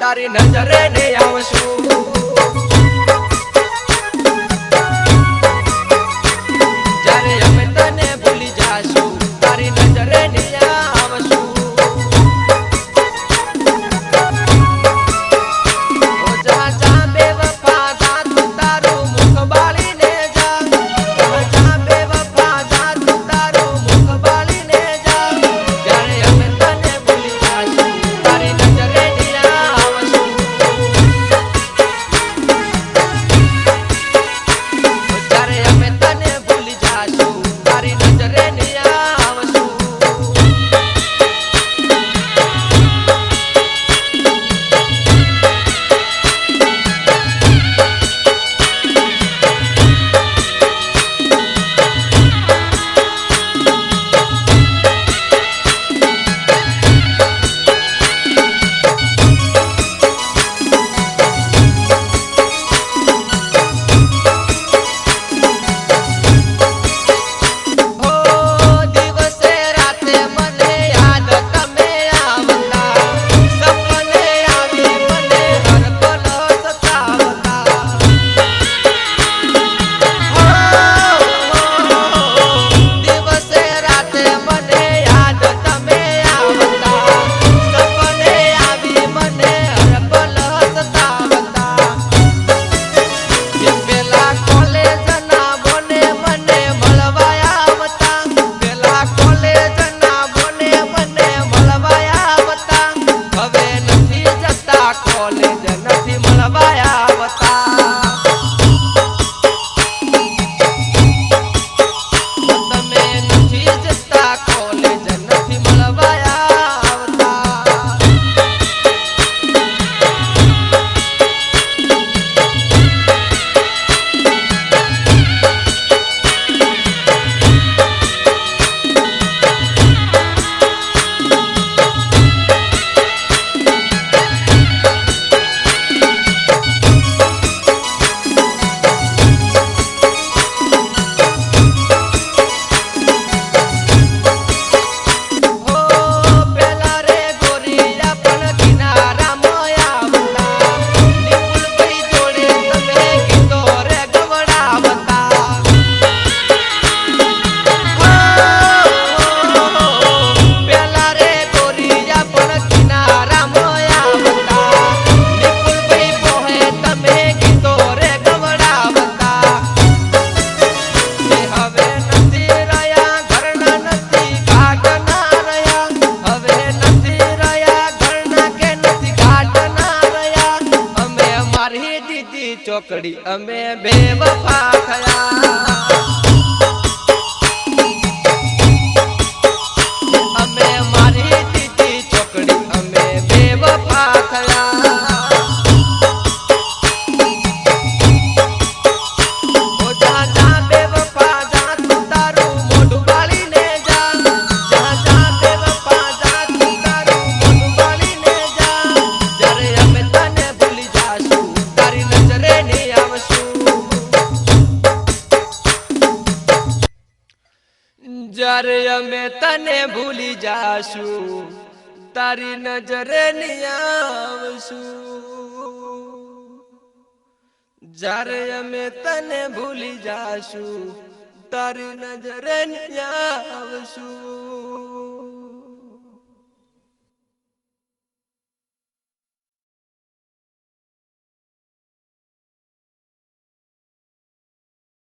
તારી નજરે ને આવશું જ્યારે અમે તને ભૂલી જાશું તારી નજરે ને આવશું ઓ જા જા બેવફા જા તું તારું મુખ બાળીને જા જા બેવફા જા તું તારું મુખ બાળીને જા જ્યારે અમે તને ભૂલી જાશું તારી નજરે ને આવશું જ્યારે અમે તને ભૂલી જાશું તારી નજરે ને આવશું ચોકડી અમે બેવફા થયા અમે મારી દીદી ચોકડી અમે બેવફા થયા ઓ જા જા બેવફા જા તું તારું મોઢું બાળીને જા જા જા બેવફા જા તું તારું મોઢું બાળીને જા જ્યારે અમે તને ભૂલી જાશું તારી નજરે ને આવશું જ્યારે અમે તને ભૂલી જાશું તારી નજરે ને આવશું જ્યારે અમે તને ભૂલી જાશું તારી નજરે ને આવશું